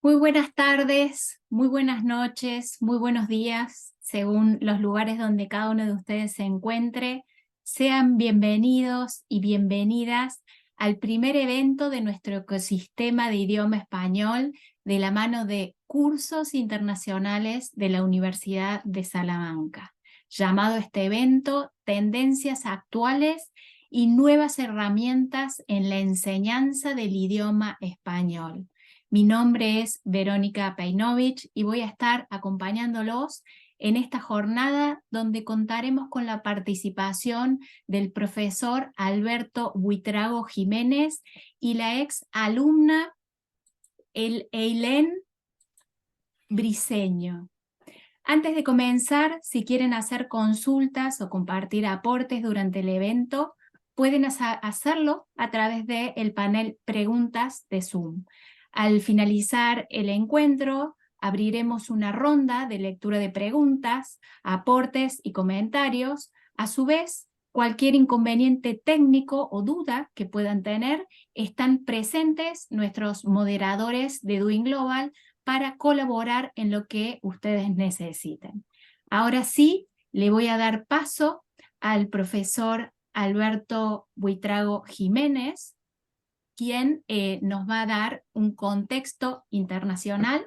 Muy buenas tardes, muy buenas noches, muy buenos días, según los lugares donde cada uno de ustedes se encuentre. Sean bienvenidos y bienvenidas al primer evento de nuestro ecosistema de idioma español de la mano de Cursos Internacionales de la Universidad de Salamanca, llamado este evento Tendencias Actuales y Nuevas Herramientas en la Enseñanza del Idioma Español. Mi nombre es Verónica Peinovich y voy a estar acompañándolos en esta jornada donde contaremos con la participación del profesor Alberto Buitrago Jiménez y la ex alumna Eileen Briceño. Antes de comenzar, si quieren hacer consultas o compartir aportes durante el evento, pueden hacerlo a través del panel Preguntas de Zoom. Al finalizar el encuentro, abriremos una ronda de lectura de preguntas, aportes y comentarios. A su vez, cualquier inconveniente técnico o duda que puedan tener, están presentes nuestros moderadores de Doing Global para colaborar en lo que ustedes necesiten. Ahora sí, le voy a dar paso al profesor Alberto Buitrago Jiménez, quien nos va a dar un contexto internacional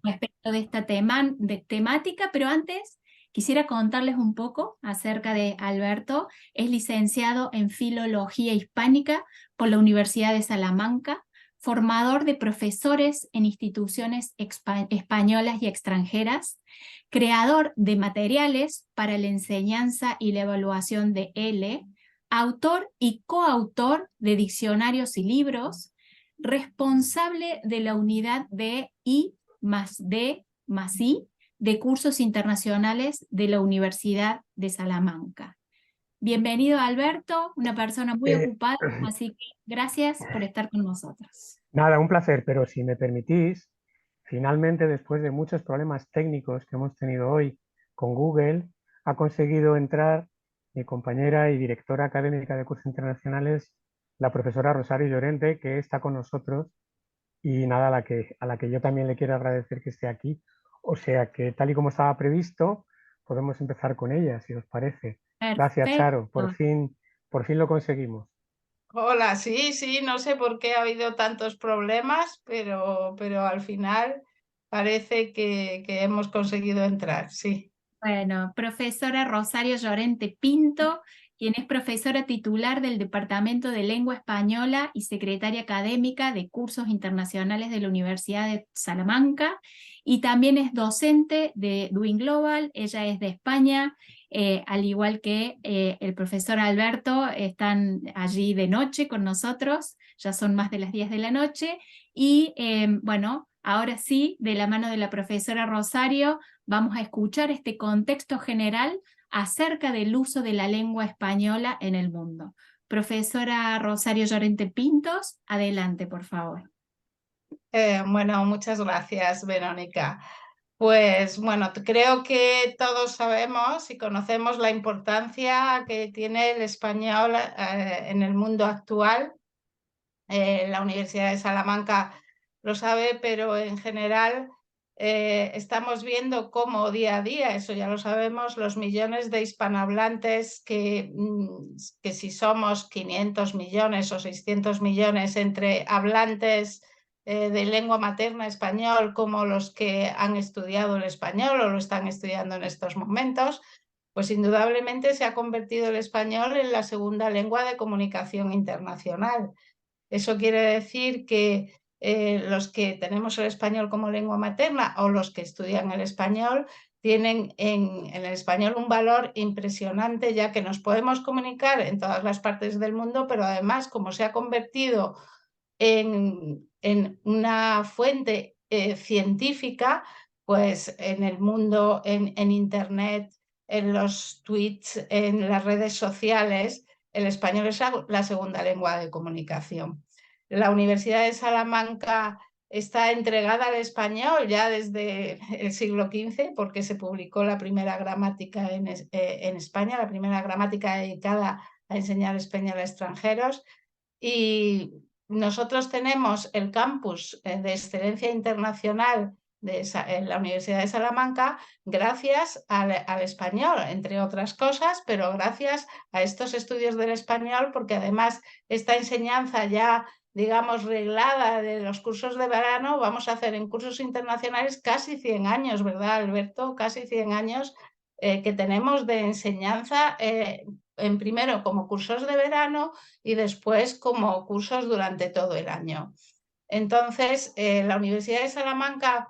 respecto de esta temática, pero antes quisiera contarles un poco acerca de Alberto. Es licenciado en Filología Hispánica por la Universidad de Salamanca, formador de profesores en instituciones españolas y extranjeras, creador de materiales para la enseñanza y la evaluación de L, autor y coautor de diccionarios y libros, responsable de la unidad de I+D+I de cursos internacionales de la Universidad de Salamanca. Bienvenido, Alberto, una persona muy ocupada, así que gracias por estar con nosotros. Nada, un placer, pero si me permitís, finalmente, después de muchos problemas técnicos que hemos tenido hoy con Google, ha conseguido entrar mi compañera y directora académica de cursos internacionales, la profesora Rosario Llorente, que está con nosotros, y nada, a la que yo también le quiero agradecer que esté aquí. O sea que, tal y como estaba previsto, podemos empezar con ella, si os parece. Gracias, Charo, Perfecto. por fin lo conseguimos. Hola, sí, sí, no sé por qué ha habido tantos problemas, pero al final parece que hemos conseguido entrar, sí. Bueno, profesora Rosario Llorente Pinto, quien es profesora titular del Departamento de Lengua Española y secretaria académica de cursos internacionales de la Universidad de Salamanca, y también es docente de Doing Global. Ella es de España, al igual que el profesor Alberto, están allí de noche con nosotros, ya son más de las 10 de la noche, y bueno, ahora sí, de la mano de la profesora Rosario, vamos a escuchar este contexto general acerca del uso de la lengua española en el mundo. Profesora Rosario Llorente Pintos, adelante, por favor. Bueno, muchas gracias, Verónica. Pues bueno, creo que todos sabemos y conocemos la importancia que tiene el español en el mundo actual. La Universidad de Salamanca lo sabe, pero en general estamos viendo cómo día a día, eso ya lo sabemos, los millones de hispanohablantes que si somos 500 millones o 600 millones entre hablantes de lengua materna español como los que han estudiado el español o lo están estudiando en estos momentos, pues indudablemente se ha convertido el español en la segunda lengua de comunicación internacional. Eso quiere decir que los que tenemos el español como lengua materna o los que estudian el español tienen en el español un valor impresionante, ya que nos podemos comunicar en todas las partes del mundo, pero además, como se ha convertido en una fuente científica, pues en el mundo, en Internet, en los tweets, en las redes sociales, el español es la segunda lengua de comunicación. La Universidad de Salamanca está entregada al español ya desde el siglo XV, porque se publicó la primera gramática en España, la primera gramática dedicada a enseñar español a extranjeros. Y nosotros tenemos el campus de excelencia internacional en la Universidad de Salamanca gracias al español, entre otras cosas, pero gracias a estos estudios del español, porque además esta enseñanza ya, digamos, reglada de los cursos de verano, vamos a hacer en cursos internacionales casi 100 años, ¿verdad, Alberto? Casi 100 años que tenemos de enseñanza, en primero como cursos de verano y después como cursos durante todo el año. Entonces, la Universidad de Salamanca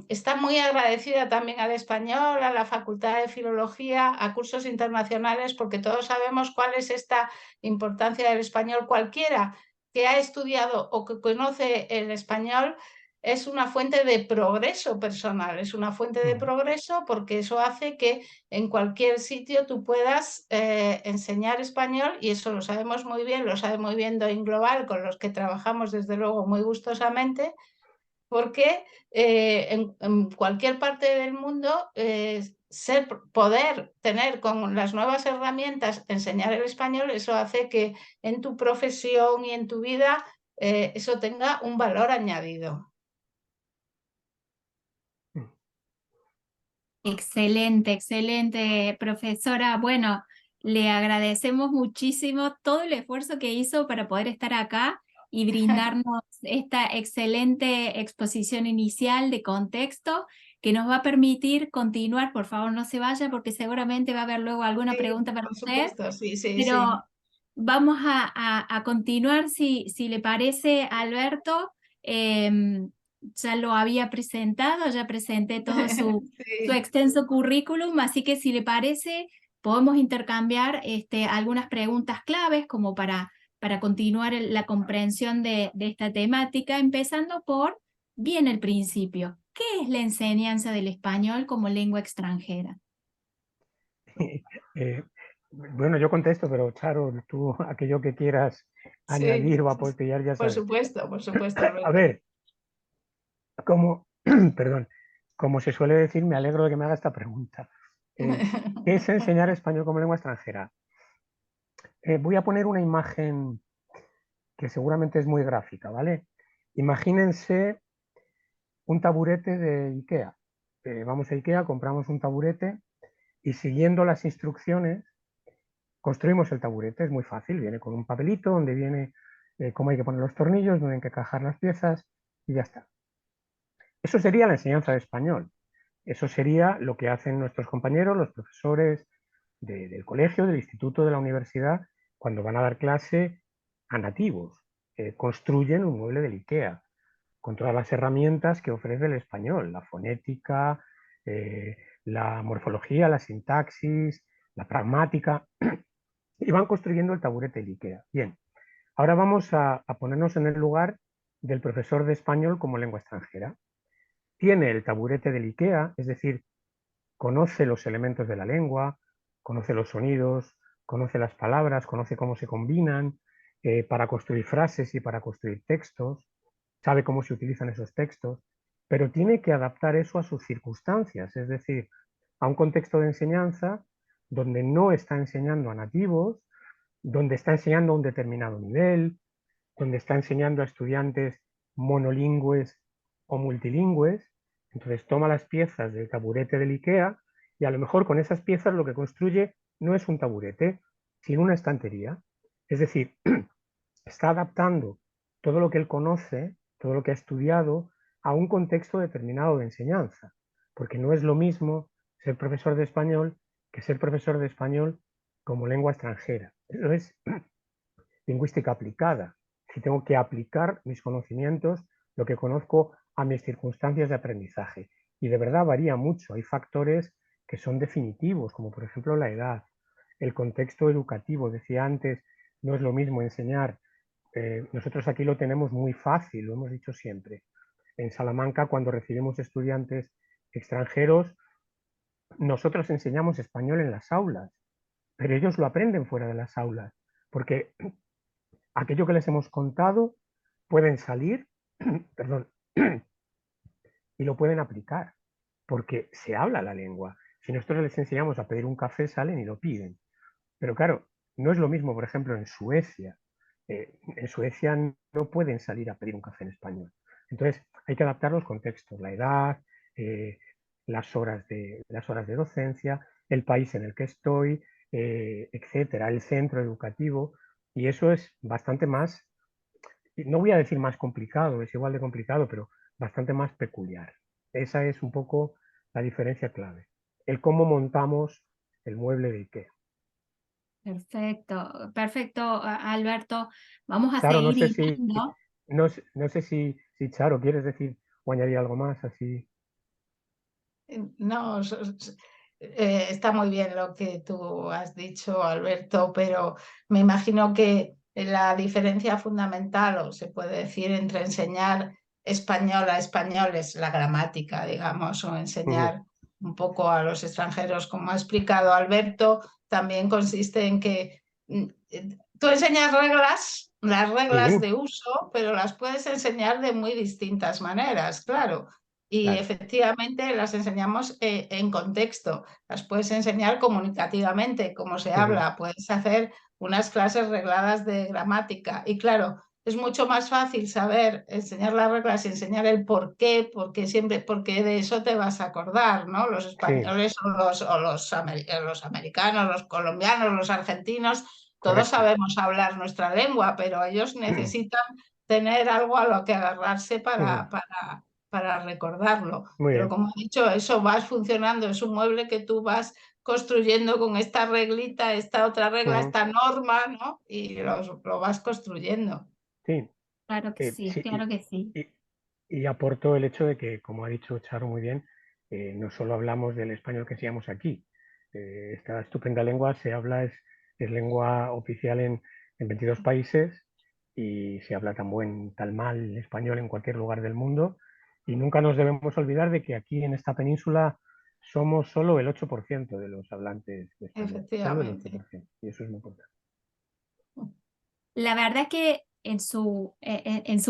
está muy agradecida también al español, a la Facultad de Filología, a cursos internacionales, porque todos sabemos cuál es esta importancia del español. Cualquiera que ha estudiado o que conoce el español es una fuente de progreso personal, es una fuente de progreso porque eso hace que en cualquier sitio tú puedas enseñar español, y eso lo sabemos muy bien, lo sabe muy bien Doing Global, con los que trabajamos desde luego muy gustosamente, porque en cualquier parte del mundo poder tener con las nuevas herramientas enseñar el español, eso hace que en tu profesión y en tu vida eso tenga un valor añadido. Excelente, excelente, profesora. Bueno, le agradecemos muchísimo todo el esfuerzo que hizo para poder estar acá y brindarnos esta excelente exposición inicial de contexto que nos va a permitir continuar. Por favor, no se vaya porque seguramente va a haber luego alguna Sí, pregunta para por usted, supuesto, sí, sí, sí. pero vamos a continuar, si le parece, Alberto. Ya lo había presentado, ya presenté todo su Sí. extenso currículum, así que si le parece, podemos intercambiar algunas preguntas claves como para continuar la comprensión de esta temática, empezando por bien el principio. ¿Qué es la enseñanza del español como lengua extranjera? Bueno, yo contesto, pero Charo, tú aquello que quieras Sí, añadir o apostillar, ya sabes. por supuesto, A Alberto. ver, como, perdón, como se suele decir, me alegro de que me haga esta pregunta. ¿Qué es enseñar español como lengua extranjera? Voy a poner una imagen que seguramente es muy gráfica, ¿vale? Imagínense un taburete de IKEA. Vamos a IKEA, compramos un taburete y siguiendo las instrucciones construimos el taburete. Es muy fácil, viene con un papelito donde viene cómo hay que poner los tornillos, donde hay que encajar las piezas y ya está. Eso sería la enseñanza de español. Eso sería lo que hacen nuestros compañeros, los profesores del colegio, del instituto, de la universidad, cuando van a dar clase a nativos. Construyen un mueble del IKEA con todas las herramientas que ofrece el español, la fonética, la morfología, la sintaxis, la pragmática, y van construyendo el taburete del IKEA. Bien, ahora vamos a ponernos en el lugar del profesor de español como lengua extranjera. Tiene el taburete del IKEA, es decir, conoce los elementos de la lengua, conoce los sonidos, conoce las palabras, conoce cómo se combinan para construir frases y para construir textos, sabe cómo se utilizan esos textos, pero tiene que adaptar eso a sus circunstancias, es decir, a un contexto de enseñanza donde no está enseñando a nativos, donde está enseñando a un determinado nivel, donde está enseñando a estudiantes monolingües o multilingües. Entonces toma las piezas del taburete del IKEA y a lo mejor con esas piezas lo que construye no es un taburete, sino una estantería. Es decir, está adaptando todo lo que él conoce, todo lo que ha estudiado, a un contexto determinado de enseñanza. Porque no es lo mismo ser profesor de español que ser profesor de español como lengua extranjera. Eso es lingüística aplicada. Si tengo que aplicar mis conocimientos, lo que conozco, a mis circunstancias de aprendizaje. Y de verdad varía mucho. Hay factores que son definitivos, como por ejemplo la edad, el contexto educativo. Decía antes, no es lo mismo enseñar. Nosotros aquí lo tenemos muy fácil, lo hemos dicho siempre. En Salamanca, cuando recibimos estudiantes extranjeros, nosotros enseñamos español en las aulas, pero ellos lo aprenden fuera de las aulas, porque aquello que les hemos contado pueden salir, perdón, y lo pueden aplicar, porque se habla la lengua. Si nosotros les enseñamos a pedir un café, salen y lo piden. Pero claro, no es lo mismo, por ejemplo, en Suecia, En Suecia no pueden salir a pedir un café en español. Entonces hay que adaptar los contextos, la edad, las horas de docencia, el país en el que estoy, etcétera, el centro educativo, y eso es bastante más, no voy a decir más complicado, es igual de complicado, pero bastante más peculiar. Esa es un poco la diferencia clave. El cómo montamos el mueble de IKEA. Perfecto, perfecto, Alberto. Vamos a Claro, no seguir sé si, hilando. no sé si Charo, ¿quieres decir o añadir algo más así? No, está muy bien lo que tú has dicho, Alberto, pero me imagino que la diferencia fundamental, o se puede decir, entre enseñar español a españoles, la gramática, digamos, o Ujú. enseñar un poco a los extranjeros, como ha explicado Alberto, también consiste en que tú enseñas reglas, las reglas Sí, de uso, pero las puedes enseñar de muy distintas maneras, claro. Y claro. efectivamente las enseñamos en contexto, las puedes enseñar comunicativamente, cómo se Ujú. habla, puedes hacer unas clases regladas de gramática. Y claro, es mucho más fácil saber enseñar las reglas y enseñar el por qué, porque siempre, porque de eso te vas a acordar, ¿no? Los Sí, españoles los americanos, los colombianos, los argentinos, todos correcto. sabemos hablar nuestra lengua, pero ellos necesitan tener algo a lo que agarrarse Ujú. para recordarlo. Muy Pero bien. como he dicho, eso vas funcionando, es un mueble que tú vas construyendo con esta reglita, esta otra regla, Ujú. esta norma, ¿no? Y lo vas construyendo. Sí, Claro que sí, sí, claro que sí. y aporto el hecho de que, como ha dicho Charo muy bien, no solo hablamos del español que enseñamos aquí. Esta estupenda lengua se habla, es lengua oficial en 22 países y se habla tan buen, tal mal español en cualquier lugar del mundo. Y nunca nos debemos olvidar de que aquí en esta península somos solo el 8% de los hablantes de español, solo el Efectivamente. 8%, y eso es muy importante. La verdad que en su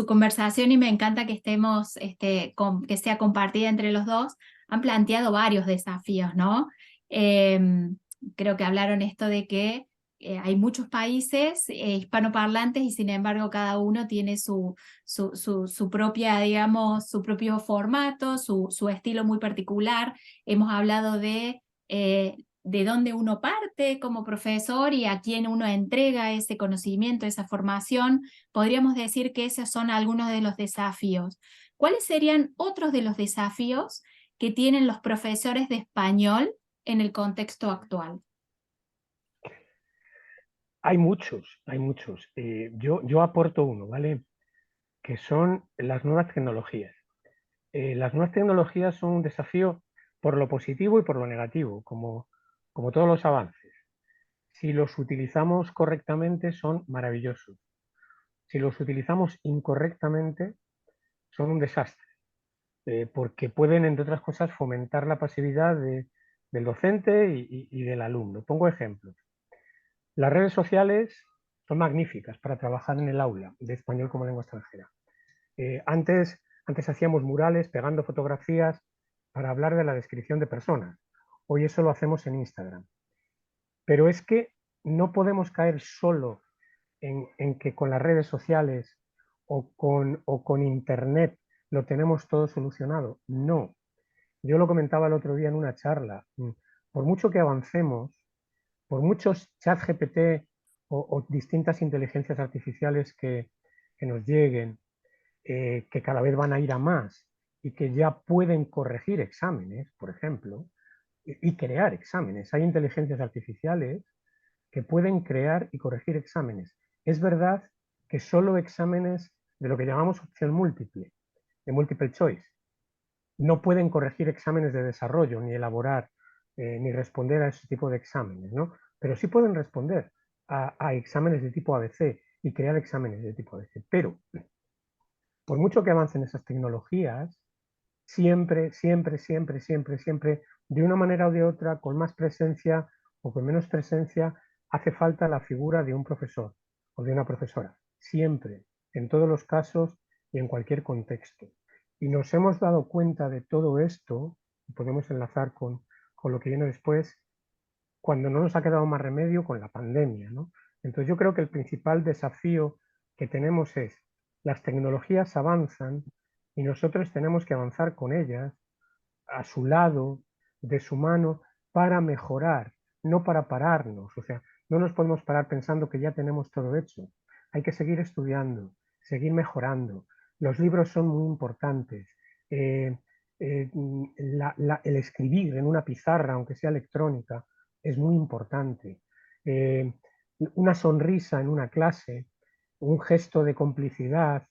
conversación, y me encanta que estemos, que sea compartida entre los dos, han planteado varios desafíos, ¿no? Em, Creo que hablaron esto de que hay muchos países hispanoparlantes y sin embargo cada uno tiene su propia, digamos, su propio formato, su estilo muy particular. Hemos hablado de dónde uno parte como profesor y a quién uno entrega ese conocimiento, esa formación. Podríamos decir que esos son algunos de los desafíos. ¿Cuáles serían otros de los desafíos que tienen los profesores de español en el contexto actual? Hay muchos, hay muchos. Yo aporto uno, ¿vale? Que son las nuevas tecnologías. Las nuevas tecnologías son un desafío por lo positivo y por lo negativo, como todos los avances. Si los utilizamos correctamente, son maravillosos. Si los utilizamos incorrectamente, son un desastre, porque pueden, entre otras cosas, fomentar la pasividad del docente y del alumno. Pongo ejemplos. Las redes sociales son magníficas para trabajar en el aula de español como lengua extranjera. Antes hacíamos murales pegando fotografías para hablar de la descripción de personas. Hoy eso lo hacemos en Instagram. Pero es que no podemos caer solo en que con las redes sociales o con Internet lo tenemos todo solucionado. No. Yo lo comentaba el otro día en una charla. Por mucho que avancemos, por muchos chat GPT o distintas inteligencias artificiales que nos lleguen, que cada vez van a ir a más y que ya pueden corregir exámenes, por ejemplo, y crear exámenes. Hay inteligencias artificiales que pueden crear y corregir exámenes. Es verdad que solo exámenes de lo que llamamos opción múltiple, de multiple choice, no pueden corregir exámenes de desarrollo, ni elaborar, ni responder a ese tipo de exámenes, ¿no? Pero sí pueden responder a exámenes de tipo ABC y crear exámenes de tipo ABC. Pero por mucho que avancen esas tecnologías, siempre, siempre, siempre, siempre, siempre, de una manera o de otra, con más presencia o con menos presencia, hace falta la figura de un profesor o de una profesora. Siempre, en todos los casos y en cualquier contexto. Y nos hemos dado cuenta de todo esto, y podemos enlazar con lo que viene después, cuando no nos ha quedado más remedio con la pandemia, ¿no? Entonces yo creo que el principal desafío que tenemos es, las tecnologías avanzan y nosotros tenemos que avanzar con ellas, a su lado, de su mano, para mejorar, no para pararnos. O sea, no nos podemos parar pensando que ya tenemos todo hecho. Hay que seguir estudiando, seguir mejorando. Los libros son muy importantes. El escribir en una pizarra, aunque sea electrónica, es muy importante. Una sonrisa en una clase, un gesto de complicidad,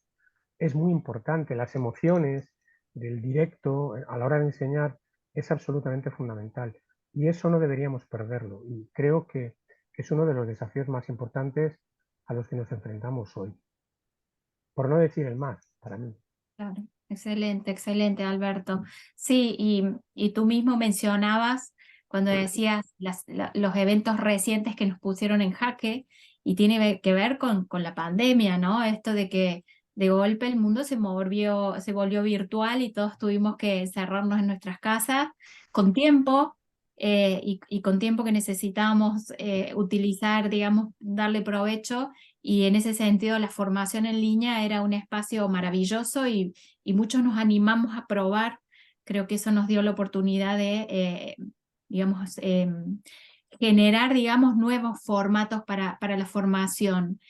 es muy importante. Las emociones del directo a la hora de enseñar es absolutamente fundamental. Y eso no deberíamos perderlo. Y creo que es uno de los desafíos más importantes a los que nos enfrentamos hoy. Por no decir el más, para mí. Claro, excelente, excelente, Alberto. Sí, y tú mismo mencionabas cuando decías los eventos recientes que nos pusieron en jaque y tiene que ver con la pandemia, ¿no? Esto de que de golpe el mundo se volvió virtual y todos tuvimos que encerrarnos en nuestras casas con tiempo y con tiempo que necesitábamos utilizar, digamos, darle provecho. Y en ese sentido, la formación en línea era un espacio maravilloso y muchos nos animamos a probar. Creo que eso nos dio la oportunidad de, digamos, generar, digamos, nuevos formatos para la formación.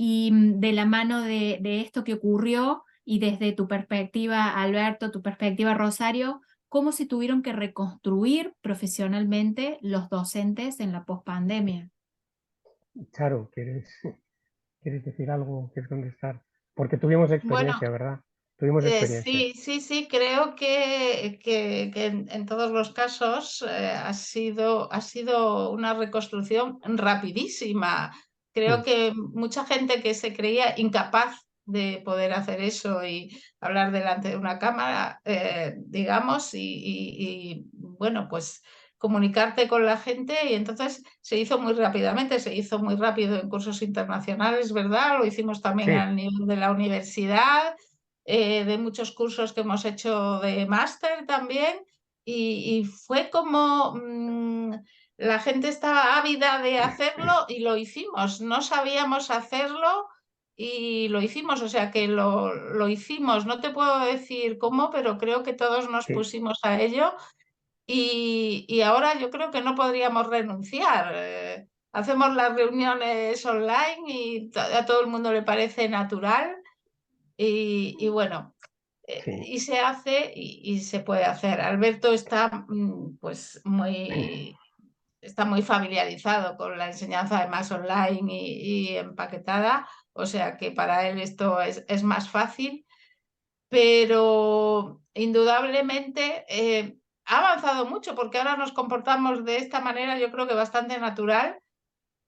Y de la mano de esto que ocurrió y desde tu perspectiva, Alberto, tu perspectiva, Rosario, ¿cómo se tuvieron que reconstruir profesionalmente los docentes en la pospandemia? Charo, ¿quieres decir algo? ¿Quieres contestar? Porque tuvimos Bueno, experiencia, ¿verdad? Tuvimos experiencia. sí, creo que en todos los casos ha sido una reconstrucción rapidísima. Creo Mm, que mucha gente que se creía incapaz de poder hacer eso y hablar delante de una cámara, digamos, bueno, pues comunicarte con la gente y entonces se hizo muy rápidamente, se hizo muy rápido en cursos internacionales, ¿verdad? Lo hicimos también sí, al nivel de la universidad, de muchos cursos que hemos hecho de máster también y fue como la gente estaba ávida de hacerlo y lo hicimos, no sabíamos hacerlo y lo hicimos, o sea que lo hicimos, no te puedo decir cómo, pero creo que todos nos sí, pusimos a ello y ahora yo creo que no podríamos renunciar. Hacemos las reuniones online y a todo el mundo le parece natural y bueno, sí. y se hace y se puede hacer. Alberto está pues está muy familiarizado con la enseñanza además online y empaquetada, o sea que para él esto es más fácil, pero indudablemente ha avanzado mucho porque ahora nos comportamos de esta manera, yo creo que bastante natural,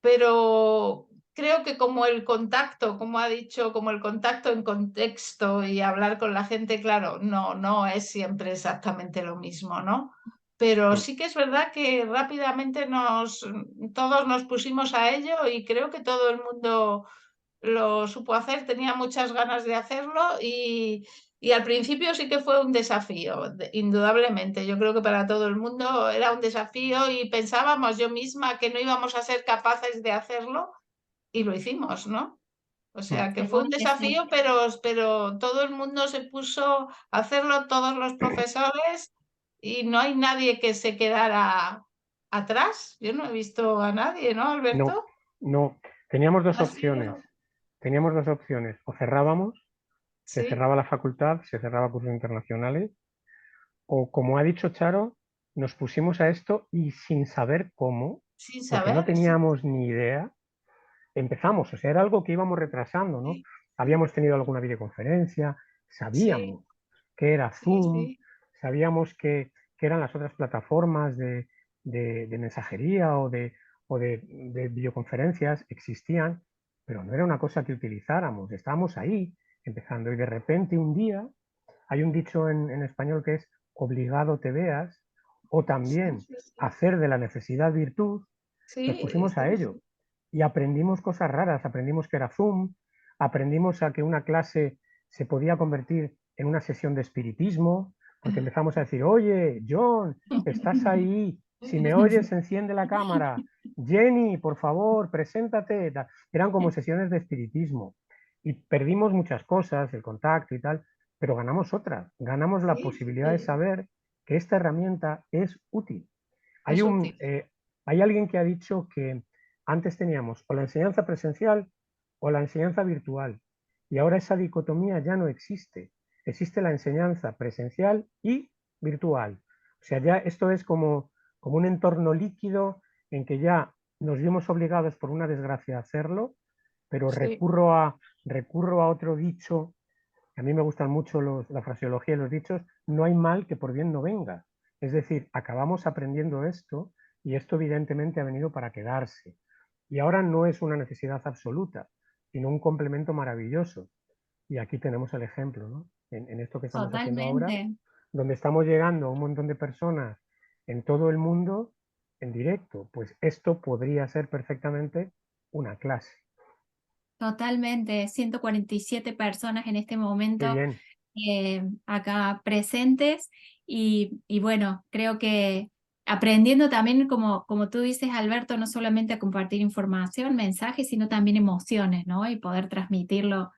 pero creo que como el contacto, como ha dicho, como el contacto en contexto y hablar con la gente, claro, no es siempre exactamente lo mismo, ¿no? Pero Mm. sí que es verdad que rápidamente todos nos pusimos a ello y creo que todo el mundo lo supo hacer, tenía muchas ganas de hacerlo y al principio sí que fue un desafío, indudablemente. Yo creo que para todo el mundo era un desafío y pensábamos yo misma que no íbamos a ser capaces de hacerlo y lo hicimos, ¿no? O Mm. sea que fue Seguro un que sí. desafío, pero todo el mundo se puso a hacerlo, todos los profesores, y no hay nadie que se quedara atrás. Yo no he visto a nadie, ¿no, No, Alberto? no. Teníamos dos Ha opciones. sido, Teníamos dos opciones. O cerrábamos, se sí, cerraba la facultad, se cerraba cursos internacionales, o como ha dicho Charo, nos pusimos a esto y sin saber cómo, sin porque no saber, sí, teníamos ni idea, empezamos. O sea, era algo que íbamos retrasando, ¿no? sí, Habíamos tenido alguna videoconferencia, sí, sabíamos que era sí, Zoom, sí. sabíamos que eran las otras plataformas de mensajería o de videoconferencias, existían, pero no era una cosa que utilizáramos, estábamos ahí empezando y de repente un día hay un dicho en español que es obligado te veas o Sí, también sí, sí. hacer de la necesidad virtud, nos Sí, pusimos a sí, ello sí. y aprendimos cosas raras, aprendimos que era Zoom, aprendimos a que una clase se podía convertir en una sesión de espiritismo, porque empezamos a decir, oye, John, estás ahí, si me oyes, enciende la cámara, Jenny, por favor, preséntate. Eran como sesiones de espiritismo. Y perdimos muchas cosas, el contacto y tal, pero ganamos otras. Ganamos la Sí, posibilidad de sí, saber que esta herramienta es útil. Hay, es útil. hay alguien que ha dicho que antes teníamos o la enseñanza presencial o la enseñanza virtual, y ahora esa dicotomía ya no existe. Existe la enseñanza presencial y virtual. O sea, ya esto es como un entorno líquido en que ya nos vimos obligados por una desgracia a hacerlo, pero Sí, recurro a otro dicho. A mí me gustan mucho la fraseología y los dichos: no hay mal que por bien no venga. Es decir, acabamos aprendiendo esto y esto evidentemente ha venido para quedarse. Y ahora no es una necesidad absoluta, sino un complemento maravilloso. Y aquí tenemos el ejemplo, ¿no? En esto que estamos haciendo ahora, Totalmente. donde estamos llegando a un montón de personas en todo el mundo en directo. Pues esto podría ser perfectamente una clase. Totalmente, 147 personas en este Qué momento bien. acá presentes y bueno, creo que aprendiendo también, como tú dices, Alberto, no solamente a compartir información, mensajes, sino también emociones, ¿no? Y poder transmitirlo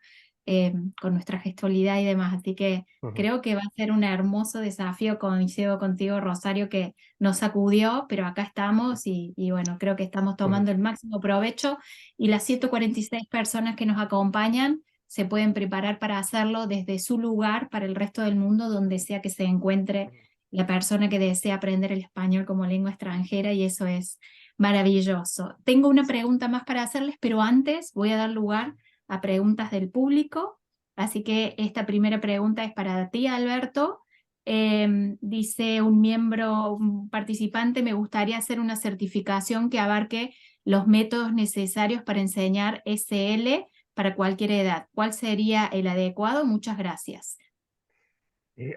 con nuestra gestualidad y demás. Así que Ujú. creo que va a ser un hermoso desafío, coincido contigo, Rosario, que nos sacudió, pero acá estamos y bueno, creo que estamos Ujú. tomando el máximo provecho y las 146 personas que nos acompañan se pueden preparar para hacerlo desde su lugar para el resto del mundo, donde sea que se encuentre la persona que desea aprender el español como lengua extranjera, y eso es maravilloso. Tengo una pregunta más para hacerles, pero antes voy a dar lugar a preguntas del público. Así que esta primera pregunta es para ti, Alberto. Dice un miembro, un participante: me gustaría hacer una certificación que abarque los métodos necesarios para enseñar SL para cualquier edad. ¿Cuál sería el adecuado? Muchas gracias.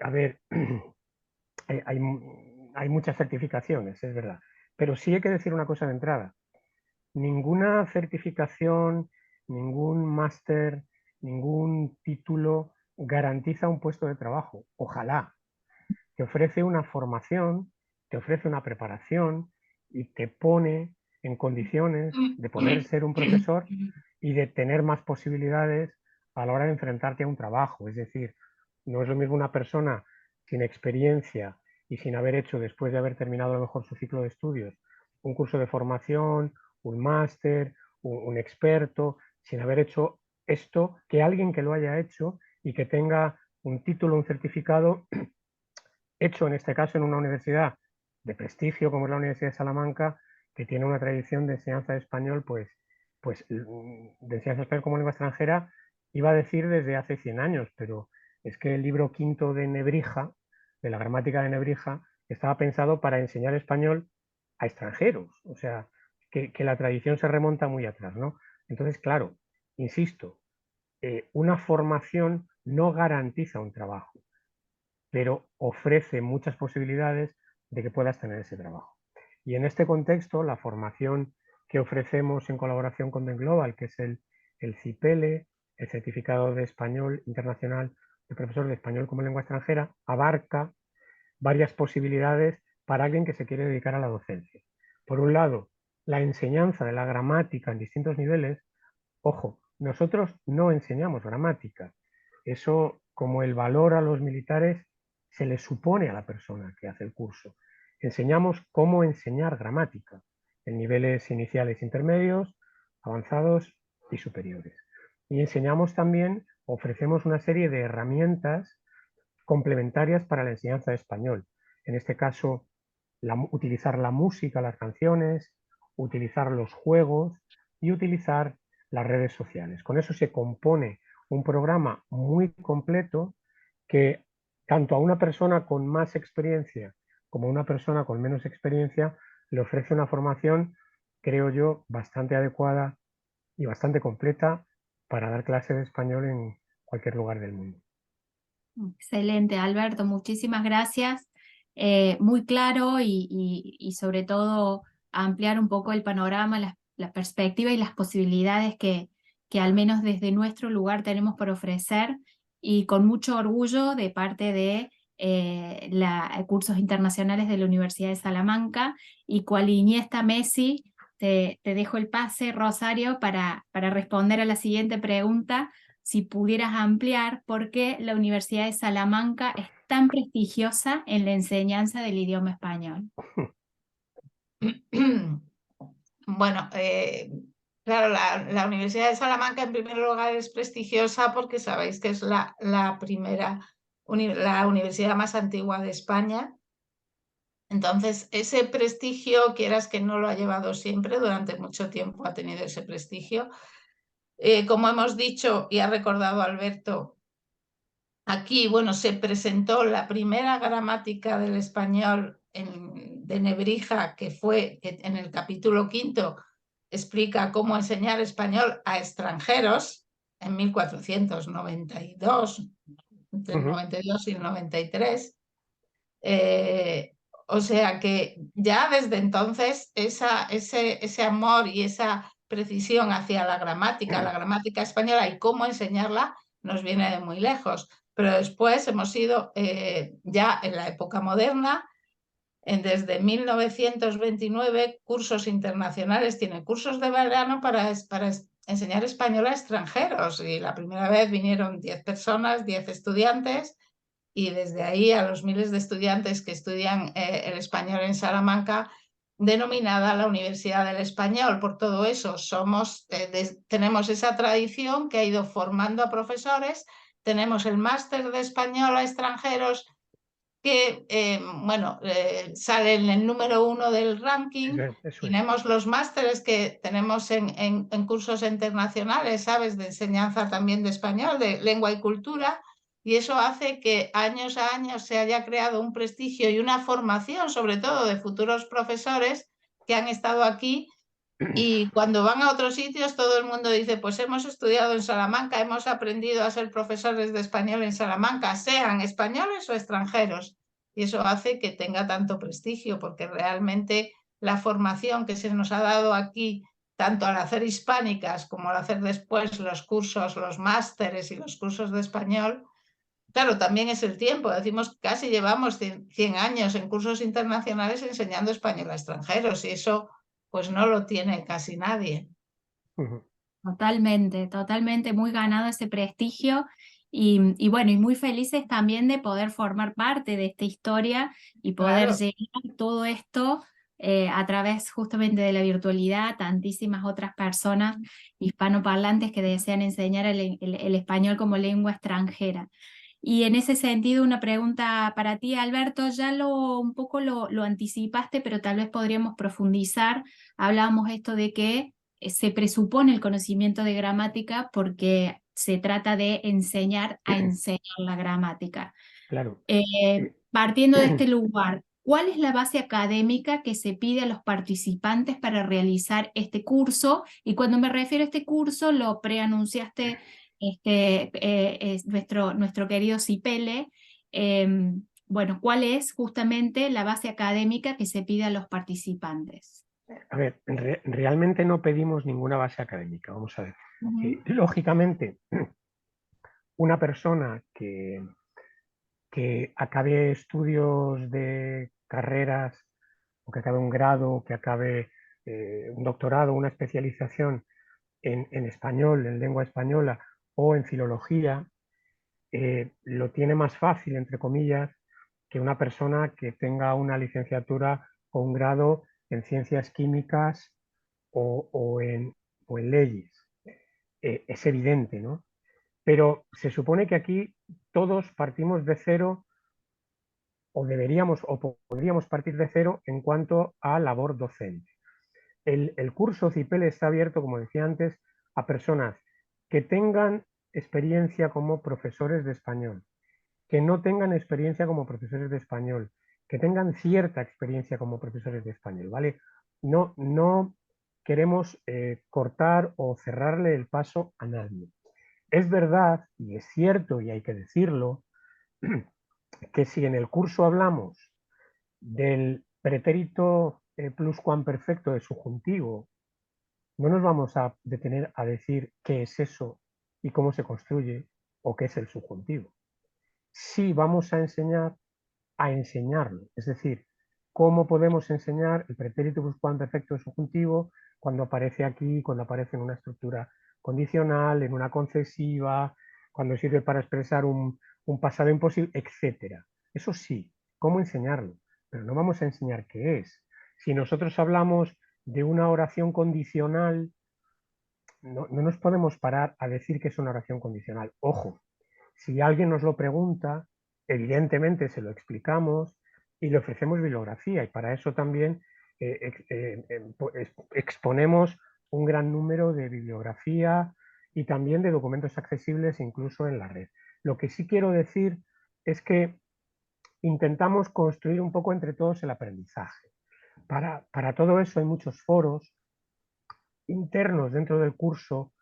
A ver, hay, hay muchas certificaciones, es verdad, pero sí hay que decir una cosa de entrada. Ninguna certificación, ningún máster, ningún título garantiza un puesto de trabajo. Ojalá. Te ofrece una formación, te ofrece una preparación y te pone en condiciones de poder ser un profesor y de tener más posibilidades a la hora de enfrentarte a un trabajo. Es decir, no es lo mismo una persona sin experiencia y sin haber hecho, después de haber terminado a lo mejor su ciclo de estudios, un curso de formación, un máster, un experto, sin haber hecho esto, que alguien que lo haya hecho y que tenga un título, un certificado hecho en este caso en una universidad de prestigio como es la Universidad de Salamanca, que tiene una tradición de enseñanza de español, pues de enseñanza de español como lengua extranjera, iba a decir desde hace 100 años, pero es que el libro quinto de Nebrija, de la gramática de Nebrija, estaba pensado para enseñar español a extranjeros, o sea, que la tradición se remonta muy atrás, ¿no? Entonces, claro, insisto, una formación no garantiza un trabajo, pero ofrece muchas posibilidades de que puedas tener ese trabajo. Y en este contexto, la formación que ofrecemos en colaboración con Den Global, que es el CIPELE, el Certificado de Español Internacional de Profesor de Español como Lengua Extranjera, abarca varias posibilidades para alguien que se quiere dedicar a la docencia. Por un lado, la enseñanza de la gramática en distintos niveles. Ojo, nosotros no enseñamos gramática. Eso, como el valor a los militares, se le supone a la persona que hace el curso. Enseñamos cómo enseñar gramática en niveles iniciales, intermedios, avanzados y superiores. Y enseñamos también, ofrecemos una serie de herramientas complementarias para la enseñanza de español. En este caso, utilizar la música, las canciones, utilizar los juegos y utilizar las redes sociales. Con eso se compone un programa muy completo que tanto a una persona con más experiencia como a una persona con menos experiencia le ofrece una formación, creo yo, bastante adecuada y bastante completa para dar clases de español en cualquier lugar del mundo. Excelente, Alberto, muchísimas gracias. Muy claro y sobre todo ampliar un poco el panorama, la perspectiva y las posibilidades que al menos desde nuestro lugar tenemos por ofrecer, y con mucho orgullo de parte de Cursos Internacionales de la Universidad de Salamanca, y cual Iniesta Messi, te dejo el pase, Rosario, para responder a la siguiente pregunta si pudieras ampliar por qué la Universidad de Salamanca es tan prestigiosa en la enseñanza del idioma español. Bueno, claro, la Universidad de Salamanca en primer lugar es prestigiosa porque sabéis que es la universidad más antigua de España. Entonces, ese prestigio, quieras que no, lo ha llevado siempre, durante mucho tiempo ha tenido ese prestigio. Como hemos dicho y ha recordado Alberto, aquí, bueno, se presentó la primera gramática del español de Nebrija, que en el capítulo 5 explica cómo enseñar español a extranjeros en 1492, entre el 92 y el 93. O sea que ya desde entonces ese amor y esa precisión hacia la gramática española y cómo enseñarla nos viene de muy lejos. Pero después hemos ido ya en la época moderna, desde 1929, cursos internacionales, tiene cursos de verano para enseñar español a extranjeros. Y la primera vez vinieron 10 personas, 10 estudiantes, y desde ahí a los miles de estudiantes que estudian el español en Salamanca, denominada la Universidad del Español. Por todo eso tenemos esa tradición que ha ido formando a profesores. Tenemos el máster de español a extranjeros que sale en el número 1 del ranking. Tenemos los másteres que tenemos en cursos internacionales, ¿sabes?, de enseñanza también de español, de lengua y cultura, y eso hace que años a años se haya creado un prestigio y una formación, sobre todo de futuros profesores que han estado aquí. Y cuando van a otros sitios, todo el mundo dice, pues hemos estudiado en Salamanca, hemos aprendido a ser profesores de español en Salamanca, sean españoles o extranjeros. Y eso hace que tenga tanto prestigio, porque realmente la formación que se nos ha dado aquí, tanto al hacer hispánicas como al hacer después los cursos, los másteres y los cursos de español, claro, también es el tiempo. Decimos que casi llevamos 100 años en cursos internacionales enseñando español a extranjeros, y eso pues no lo tiene casi nadie. Totalmente, totalmente, muy ganado ese prestigio y bueno, y muy felices también de poder formar parte de esta historia y poder Claro. llegar todo esto a través justamente de la virtualidad, tantísimas otras personas hispanoparlantes que desean enseñar el español como lengua extranjera. Y en ese sentido, una pregunta para ti, Alberto, ya un poco lo anticipaste, pero tal vez podríamos profundizar. Hablábamos esto de que se presupone el conocimiento de gramática porque se trata de enseñar a enseñar la gramática. Claro. Partiendo de este lugar, ¿cuál es la base académica que se pide a los participantes para realizar este curso? Y cuando me refiero a este curso, lo preanunciaste nuestro querido Cipele. Bueno, ¿cuál es justamente la base académica que se pide a los participantes? A ver, realmente no pedimos ninguna base académica, vamos a ver. Lógicamente, una persona que acabe estudios de carreras, o que acabe un grado, que acabe un doctorado, una especialización en español, en lengua española o en filología, lo tiene más fácil, entre comillas, que una persona que tenga una licenciatura o un grado en ciencias químicas o en leyes. Es evidente, ¿no? Pero se supone que aquí todos partimos de cero, o deberíamos o podríamos partir de cero en cuanto a labor docente. El curso Cipele está abierto, como decía antes, a personas que tengan experiencia como profesores de español, que no tengan experiencia como profesores de español, que tengan cierta experiencia como profesores de español, ¿vale? No queremos cortar o cerrarle el paso a nadie. Es verdad, y es cierto, y hay que decirlo, que si en el curso hablamos del pretérito pluscuamperfecto de subjuntivo, no nos vamos a detener a decir qué es eso y cómo se construye o qué es el subjuntivo. Sí vamos a enseñar a enseñarlo, es decir, cómo podemos enseñar el pretérito pluscuamperfecto de subjuntivo cuando aparece aquí, cuando aparece en una estructura condicional, en una concesiva, cuando sirve para expresar un pasado imposible, etc. Eso sí, ¿cómo enseñarlo? Pero no vamos a enseñar qué es. Si nosotros hablamos de una oración condicional, no nos podemos parar a decir que es una oración condicional. Ojo, si alguien nos lo pregunta, evidentemente se lo explicamos y le ofrecemos bibliografía, y para eso también exponemos un gran número de bibliografía y también de documentos accesibles incluso en la red. Lo que sí quiero decir es que intentamos construir un poco entre todos el aprendizaje. Para todo eso hay muchos foros internos dentro del curso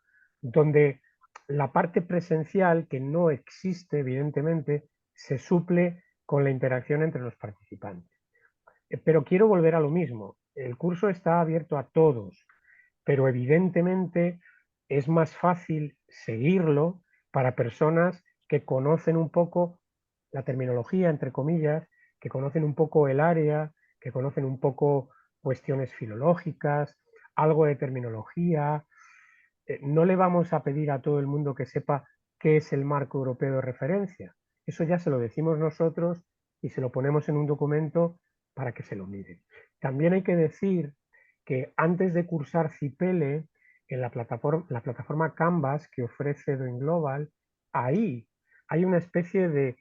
donde la parte presencial, que no existe evidentemente, se suple con la interacción entre los participantes. Pero quiero volver a lo mismo. El curso está abierto a todos, pero evidentemente es más fácil seguirlo para personas que conocen un poco la terminología, entre comillas, que conocen un poco el área, que conocen un poco cuestiones filológicas, algo de terminología. No le vamos a pedir a todo el mundo que sepa qué es el marco europeo de referencia. Eso ya se lo decimos nosotros y se lo ponemos en un documento para que se lo miren. También hay que decir que antes de cursar CIPELE, en la plataforma Canvas que ofrece Doing Global, ahí hay una especie de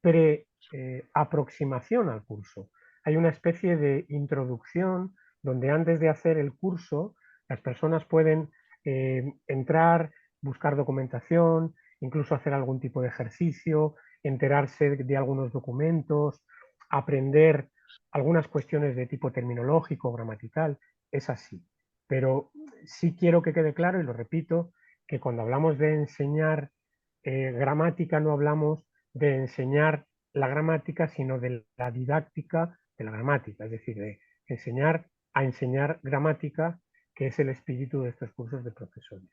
pre-aproximación al curso. Hay una especie de introducción donde antes de hacer el curso las personas pueden entrar, buscar documentación, incluso hacer algún tipo de ejercicio, enterarse de algunos documentos, aprender algunas cuestiones de tipo terminológico, gramatical, es así. Pero sí quiero que quede claro, y lo repito, que cuando hablamos de enseñar gramática no hablamos de enseñar la gramática, sino de la didáctica de la gramática, es decir, de enseñar a enseñar gramática, que es el espíritu de estos cursos de profesores.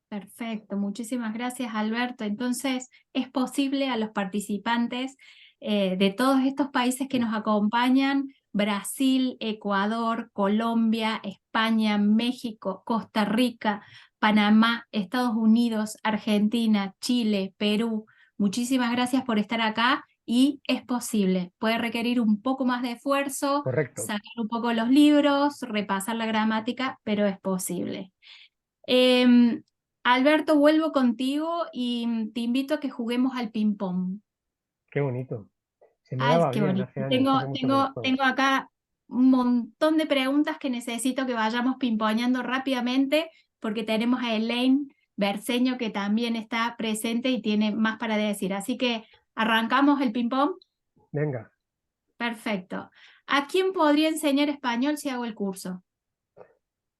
Perfecto, muchísimas gracias, Alberto. Entonces, es posible a los participantes de todos estos países que nos acompañan: Brasil, Ecuador, Colombia, España, México, Costa Rica, Panamá, Estados Unidos, Argentina, Chile, Perú. Muchísimas gracias por estar acá, y es posible. Puede requerir un poco más de esfuerzo, Correcto. sacar un poco los libros, repasar la gramática, pero es posible. Alberto, vuelvo contigo y te invito a que juguemos al ping-pong. Qué bonito. Se me Ay, daba qué bien bonito. hace años, Tengo, hace mucho que no tengo, juego. tengo acá un montón de preguntas que necesito que vayamos ping-pongeando rápidamente, porque tenemos a Elaine Berceño, que también está presente y tiene más para decir. Así que arrancamos el ping-pong. Venga. Perfecto. ¿A quién podría enseñar español si hago el curso?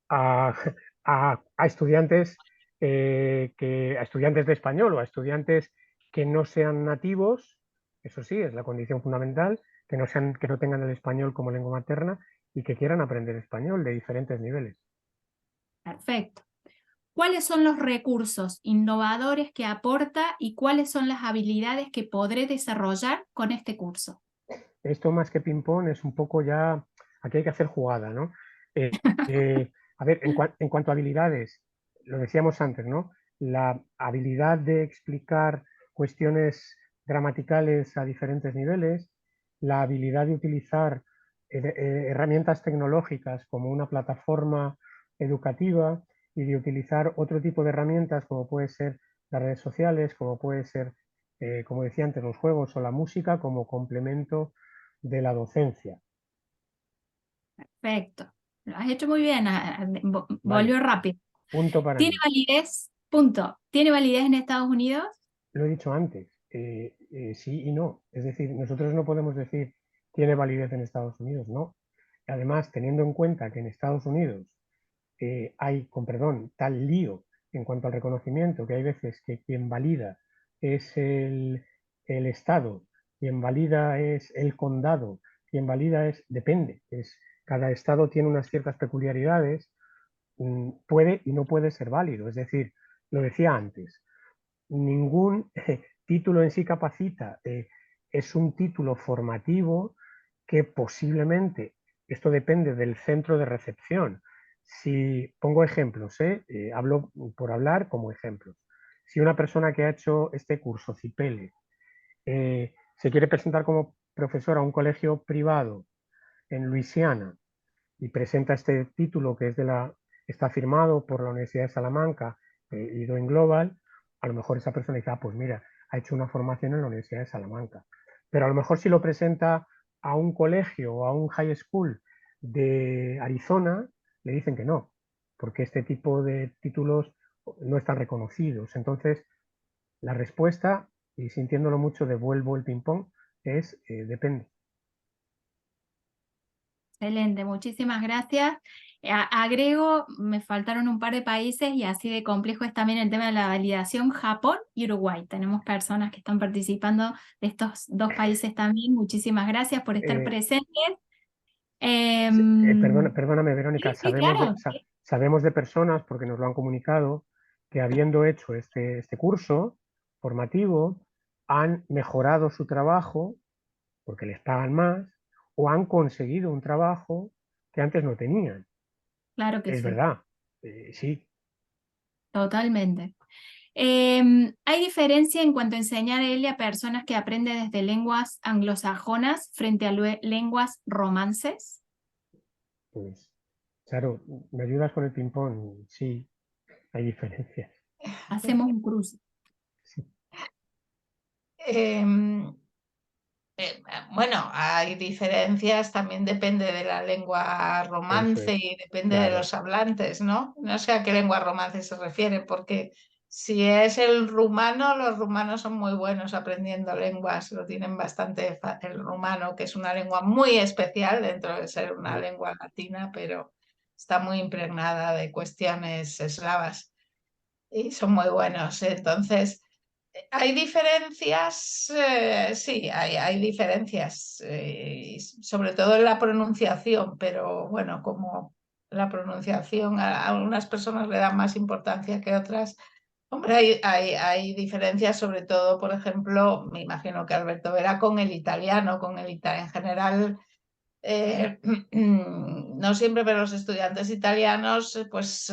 A, a estudiantes, a estudiantes de español o a estudiantes que no sean nativos, eso sí, es la condición fundamental, que no tengan el español como lengua materna y que quieran aprender español de diferentes niveles. Perfecto. ¿Cuáles son los recursos innovadores que aporta y cuáles son las habilidades que podré desarrollar con este curso? Esto más que ping-pong es un poco ya, aquí hay que hacer jugada, ¿no? A ver, en cuanto a habilidades, lo decíamos antes, ¿no? La habilidad de explicar cuestiones gramaticales a diferentes niveles, la habilidad de utilizar herramientas tecnológicas como una plataforma educativa y de utilizar otro tipo de herramientas como puede ser las redes sociales, como puede ser, como decía antes, los juegos o la música como complemento de la docencia. Perfecto. Lo has hecho muy bien. Vale, Volvió rápido. punto para ¿Tiene mí. validez? Punto. ¿Tiene validez en Estados Unidos? Lo he dicho antes, sí y no. Es decir, nosotros no podemos decir tiene validez en Estados Unidos, no. Además, teniendo en cuenta que en Estados Unidos hay, con perdón, tal lío en cuanto al reconocimiento, que hay veces que quien valida es el Estado, quien valida es el condado, quien valida es, depende, cada Estado tiene unas ciertas peculiaridades, puede y no puede ser válido. Es decir, lo decía antes, ningún título en sí capacita, es un título formativo que posiblemente, esto depende del centro de recepción, Si pongo ejemplos, hablo por hablar como ejemplos. Si una persona que ha hecho este curso, CIPELE, se quiere presentar como profesor a un colegio privado en Luisiana y presenta este título que es está firmado por la Universidad de Salamanca y Doing Global, a lo mejor esa persona dice, pues mira, ha hecho una formación en la Universidad de Salamanca. Pero a lo mejor si lo presenta a un colegio o a un high school de Arizona, le dicen que no, porque este tipo de títulos no están reconocidos. Entonces, la respuesta, y sintiéndolo mucho, devuelvo el ping-pong, es depende. Excelente, muchísimas gracias. Agrego, me faltaron un par de países y así de complejo es también el tema de la validación, Japón y Uruguay. Tenemos personas que están participando de estos dos países también. Muchísimas gracias por estar Eh, presentes. Em, Perdóname, Verónica, sí, sí, claro. sabemos de personas, porque nos lo han comunicado, que habiendo hecho este curso formativo, han mejorado su trabajo porque les pagan más o han conseguido un trabajo que antes no tenían. Claro que Es sí, verdad, sí. totalmente. ¿Hay diferencia en cuanto a enseñar a personas que aprenden desde lenguas anglosajonas frente a lenguas romances? Pues, claro, ¿me ayudas con el ping-pong? Sí, hay diferencias. Hacemos un cruce. Sí, Em, bueno, hay diferencias, también depende de la lengua eso romance es, y depende de claro. los hablantes, ¿no? No sé a qué lengua romance se refiere, porque si es el rumano, los rumanos son muy buenos aprendiendo lenguas, lo tienen bastante fácil. El rumano, que es una lengua muy especial dentro de ser una Mm, lengua latina, pero está muy impregnada de cuestiones eslavas y son muy buenos. Entonces, hay diferencias, sí, hay diferencias, sobre todo en la pronunciación, pero bueno, como la pronunciación a unas personas le dan más importancia que otras, hombre, hay diferencias, sobre todo, por ejemplo, me imagino que Alberto verá con el italiano, en general. No siempre, pero los estudiantes italianos pues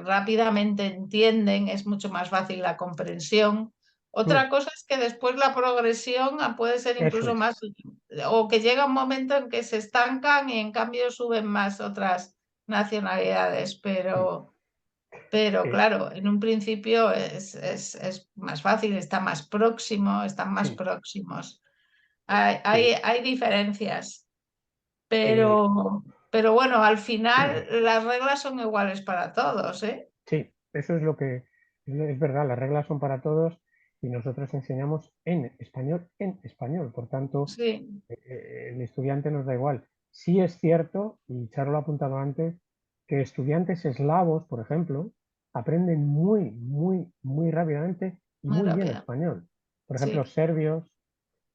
rápidamente entienden, es mucho más fácil la comprensión. mm, Otra cosa es que después la progresión puede ser eso incluso es, más, o que llega un momento en que se estancan y en cambio suben más otras nacionalidades, mm, pero eh, claro, en un principio es más fácil, están más sí, próximos. sí. Hay diferencias. Eh, Pero bueno, al final las reglas son iguales para todos, ¿eh? Sí, eso es lo que es verdad, las reglas son para todos y nosotros enseñamos en español, por tanto, Sí, el estudiante nos da igual. Sí es cierto, y Charo lo ha apuntado antes, que estudiantes eslavos, por ejemplo, aprenden muy rápidamente y muy muy bien rápida. español. Por ejemplo, Sí, serbios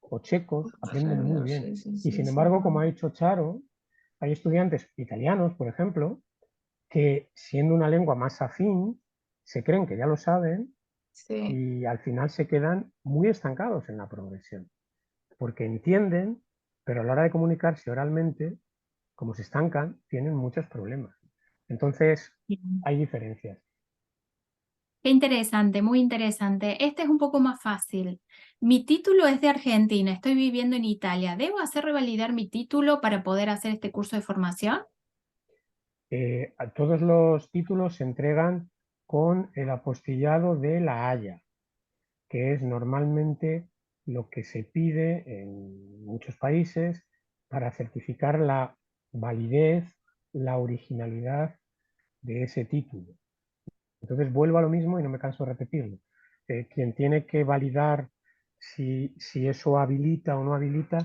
o checos los aprenden muy serbios, bien. sí, sí, Y sí, sin sí. embargo, como ha dicho Charo, hay estudiantes italianos, por ejemplo, que siendo una lengua más afín, se creen que ya lo saben Sí. y al final se quedan muy estancados en la progresión, porque entienden, pero a la hora de comunicarse oralmente, como se estancan, tienen muchos problemas. Entonces, Bien. hay diferencias. Qué interesante, muy interesante. Este es un poco más fácil. Mi título es de Argentina, estoy viviendo en Italia. ¿Debo hacer revalidar mi título para poder hacer este curso de formación? A todos los títulos se entregan con el apostillado de la Haya, que es normalmente lo que se pide en muchos países para certificar la validez, la originalidad de ese título. Entonces vuelvo a lo mismo y no me canso de repetirlo. Quien tiene que validar si eso habilita o no habilita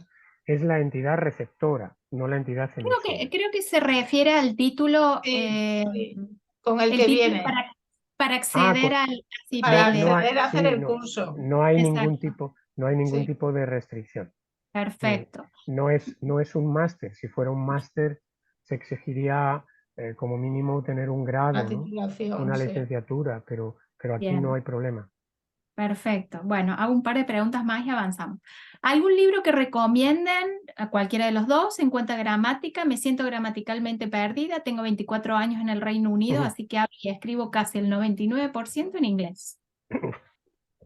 es la entidad receptora, no la entidad emisora. Creo que se refiere al título, Sí, sí. Con el el que título viene, para Ah, acceder al para no CIPELE. hay, acceder a hacer sí, el curso. no hay ningún Exacto, tipo, no hay ningún Sí, tipo de restricción. perfecto. No es un máster. Si fuera un máster, se exigiría como mínimo tener un la grado, ¿no? titulación, Una sí. licenciatura, pero aquí no Bien. hay problema. Perfecto. Bueno, hago un par de preguntas más y avanzamos. ¿Algún libro que recomienden a cualquiera de los dos en cuanto a gramática? Me siento gramaticalmente perdida, tengo 24 años en el Reino Unido, así que hablo y escribo casi el 99% en inglés.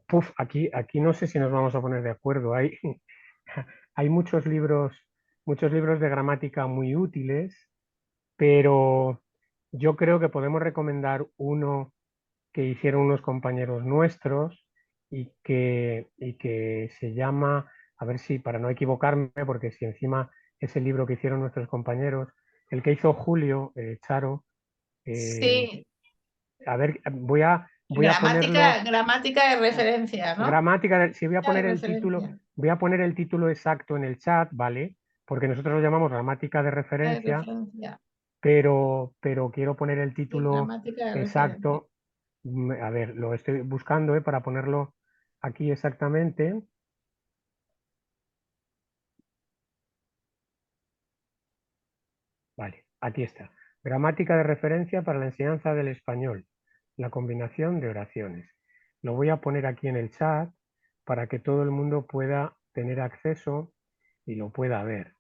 Puf, aquí no sé si nos vamos a poner de acuerdo. Hay muchos libros de gramática muy útiles, pero yo creo que podemos recomendar uno que hicieron unos compañeros nuestros y que se llama, a ver si, para no equivocarme, porque si encima es el libro que hicieron nuestros compañeros, el que hizo Julio, Charo, Sí, a ver, voy a ponerlo, gramática de referencia, ¿no? si voy a De poner el título, referencia, voy a poner el título exacto en el chat, ¿vale? Porque nosotros lo llamamos gramática de de referencia, referencia, pero quiero poner el sí, título gramática de referencia. exacto. A ver, lo estoy buscando, para ponerlo aquí exactamente. Vale, aquí está. Gramática de referencia para la enseñanza del español. La combinación de oraciones. Lo voy a poner aquí en el chat para que todo el mundo pueda tener acceso y lo pueda ver.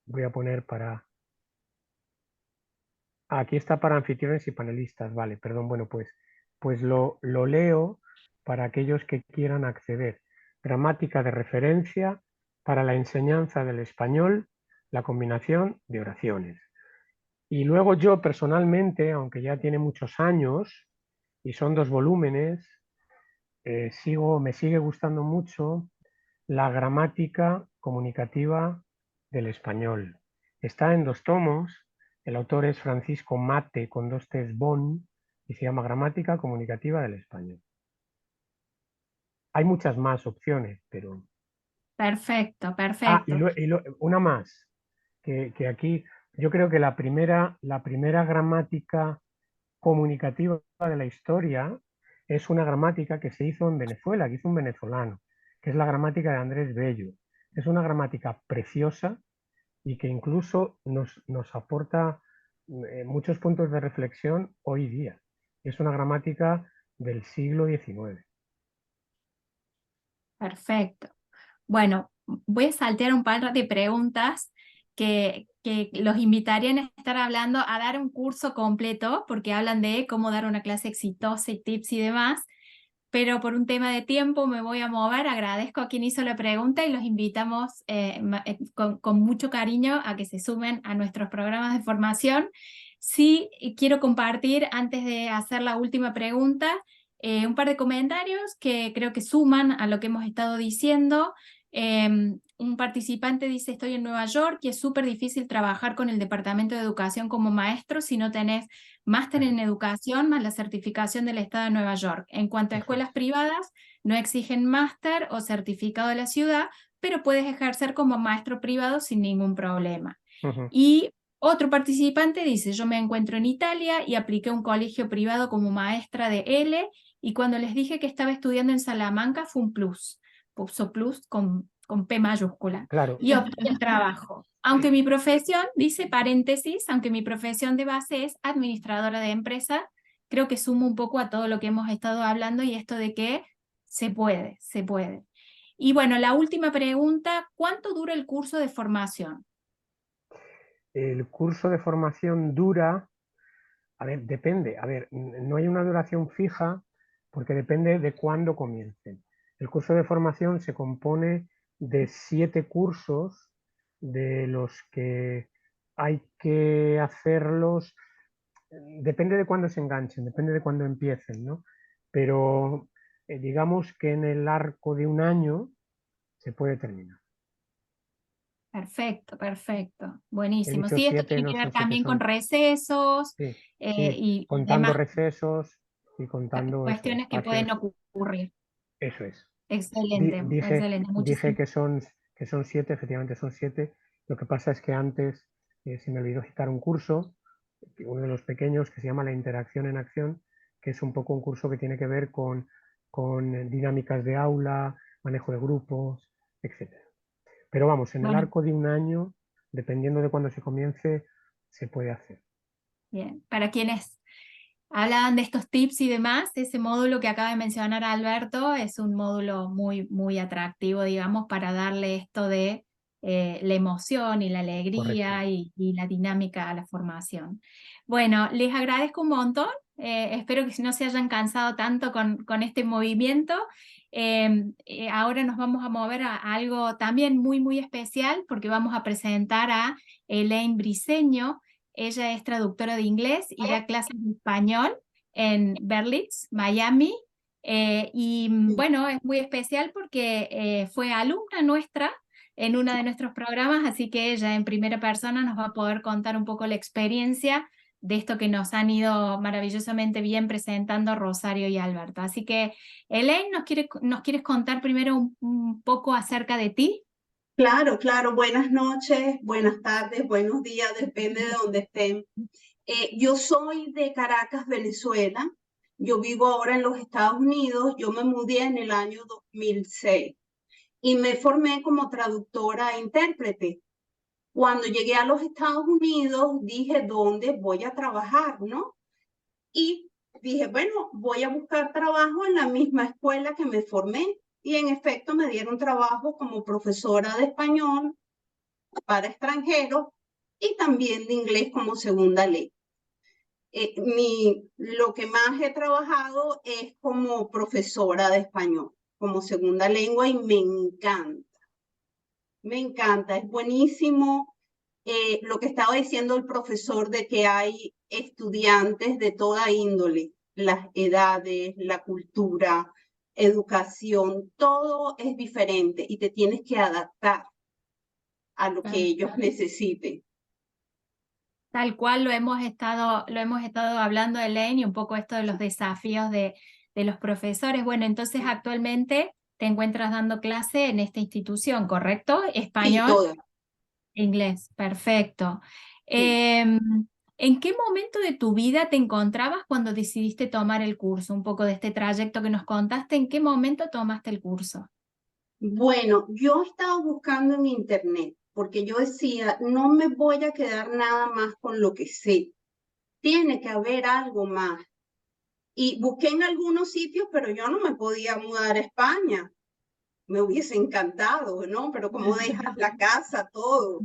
Voy a poner para... aquí está para anfitriones y panelistas. Vale, perdón. Bueno, pues lo leo para aquellos que quieran acceder. Gramática de referencia para la enseñanza del español, la combinación de oraciones. Y luego yo personalmente, aunque ya tiene muchos años y son 2 volúmenes, me sigue gustando mucho la gramática comunicativa del español. Está en 2 tomos, el autor es Francisco Mate con 2 T's Bon y se llama Gramática comunicativa del español. Hay muchas más opciones, pero... Perfecto, Ah, perfecto. una más, que aquí yo creo que la primera gramática comunicativa de la historia es una gramática que se hizo en Venezuela, que hizo un venezolano, que es la gramática de Andrés Bello. Es una gramática preciosa y que incluso nos aporta muchos puntos de reflexión hoy día. Es una gramática del siglo XIX. Perfecto. Bueno, voy a saltear un par de preguntas que los invitarían a estar hablando, a dar un curso completo, porque hablan de cómo dar una clase exitosa y tips y demás, pero por un tema de tiempo me voy a mover. Agradezco a quien hizo la pregunta y los invitamos con mucho cariño a que se sumen a nuestros programas de formación. Sí, quiero compartir antes de hacer la última pregunta un par de comentarios que creo que suman a lo que hemos estado diciendo. Un participante dice: estoy en Nueva York y es súper difícil trabajar con el Departamento de Educación como maestro si no tenés máster en educación más la certificación del Estado de Nueva York. En cuanto a Eso escuelas es. privadas, no exigen máster o certificado de la ciudad, pero puedes ejercer como maestro privado sin ningún problema. Ujú. Y otro participante dice: yo me encuentro en Italia y apliqué a un colegio privado como maestra de L, y cuando les dije que estaba estudiando en Salamanca fue un plus, puso plus con P mayúscula, Claro, y obtuve el trabajo. Aunque mi profesión, dice paréntesis, aunque mi profesión de base es administradora de empresa, creo que sumo un poco a todo lo que hemos estado hablando y esto de que se puede, se puede. Y bueno, la última pregunta: ¿cuánto dura el curso de formación? el curso de formación dura... A ver, depende. A ver, no hay una duración fija porque depende de cuándo comiencen. El curso de formación se compone de 7 cursos, de los que hay que hacerlos, depende de cuándo se enganchen, depende de cuándo empiecen, ¿no? Pero digamos que en el arco de un año se puede terminar. Perfecto, perfecto. He Buenísimo. dicho Sí, esto 7, tiene no que ver son 7, también con son... recesos Sí, sí, y contando demás recesos y contando eso, cuestiones que pueden espacios. ocurrir. Eso es. Excelente, Dije, excelente. dije Muchísimo. que son 7, efectivamente son 7. Lo que pasa es que antes se me olvidó citar un curso, uno de los pequeños, que se llama La interacción en acción, que es un poco un curso que tiene que ver con dinámicas de aula, manejo de grupos, etc. Pero vamos, en el Bueno, arco de un año, dependiendo de cuándo se comience, se puede hacer. bien. Para quienes hablaban de estos tips y demás. Ese módulo que acaba de mencionar Alberto es un módulo muy, muy atractivo, digamos, para darle esto de la emoción y la Correcto. alegría y la dinámica a la formación. Bueno, les agradezco un montón. Espero que no se hayan cansado tanto con este movimiento. Ahora nos vamos a mover a algo también muy, muy especial porque vamos a presentar a Elaine Briceño. Ella es traductora de inglés y da clases de español en Berlitz, Miami. Bueno, es muy especial porque fue alumna nuestra en uno de nuestros programas, así que ella en primera persona nos va a poder contar un poco la experiencia de esto que nos han ido maravillosamente bien presentando Rosario y Alberto. Así que, Elaine, ¿nos quieres contar primero un poco acerca de ti? Claro, claro. Buenas noches, buenas tardes, buenos días, depende de donde estén. Yo soy de Caracas, Venezuela. Yo vivo ahora en los Estados Unidos. Yo me mudé en el año 2006 y me formé como traductora e intérprete. Cuando llegué a los Estados Unidos, dije, ¿dónde voy a trabajar, no? Y dije, bueno, voy a buscar trabajo en la misma escuela que me formé. Y en efecto me dieron trabajo como profesora de español para extranjeros y también de inglés como segunda lengua. Lo que más he trabajado es como profesora de español, como segunda lengua y me encanta, es buenísimo. Lo que estaba diciendo el profesor de que hay estudiantes de toda índole, las edades, la cultura, educación, todo es diferente y te tienes que adaptar a lo que ellos necesiten. Tal cual lo hemos estado hablando, Elaine, y un poco esto de los desafíos de los profesores. Bueno, entonces actualmente te encuentras dando clase en esta institución, ¿correcto? Sí, Español, todo. inglés, perfecto. Sí. ¿En qué momento de tu vida te encontrabas cuando decidiste tomar el curso? Un poco de este trayecto que nos contaste, ¿en qué momento tomaste el curso? Bueno, yo estaba buscando en internet porque yo decía, no me voy a quedar nada más con lo que sé. Tiene que haber algo más. Y busqué en algunos sitios, pero yo no me podía mudar a España. Me hubiese encantado, ¿no? Pero como dejas la casa, todo.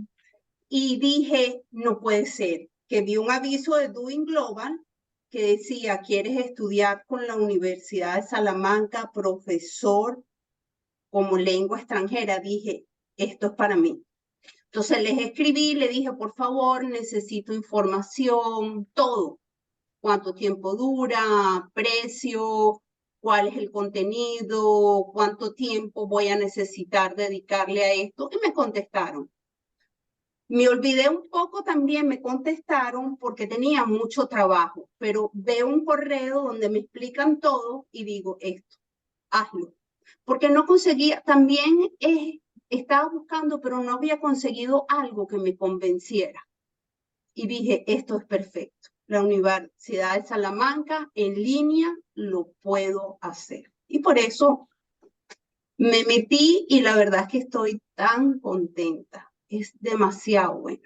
Y dije, no puede ser, que vi un aviso de Doing Global que decía, ¿quieres estudiar con la Universidad de Salamanca, profesor como lengua extranjera? Dije, esto es para mí. Entonces les escribí, le dije, por favor, necesito información, todo. Cuánto tiempo dura, precio, cuál es el contenido, cuánto tiempo voy a necesitar dedicarle a esto. Y me contestaron. Me olvidé un poco también, me contestaron porque tenía mucho trabajo, pero veo un correo donde me explican todo y digo, esto, hazlo. Porque no conseguía, también estaba buscando, pero no había conseguido algo que me convenciera. Y dije, esto es perfecto. La Universidad de Salamanca en línea lo puedo hacer. Y por eso me metí y la verdad es que estoy tan contenta. Es demasiado bueno.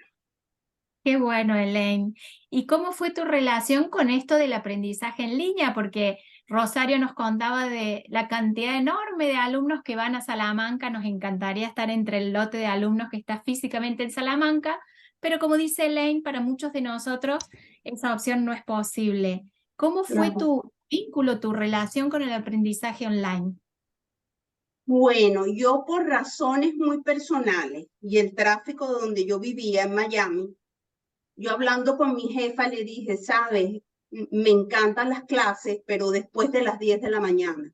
Qué bueno, Elaine. ¿Y cómo fue tu relación con esto del aprendizaje en línea? Porque Rosario nos contaba de la cantidad enorme de alumnos que van a Salamanca. Nos encantaría estar entre el lote de alumnos que está físicamente en Salamanca, pero como dice Elaine, para muchos de nosotros esa opción no es posible. ¿Cómo fue Claro. tu vínculo, tu relación con el aprendizaje online? Bueno, yo por razones muy personales y el tráfico donde yo vivía en Miami, yo hablando con mi jefa le dije, sabes, me encantan las clases, pero después de las 10 de la mañana.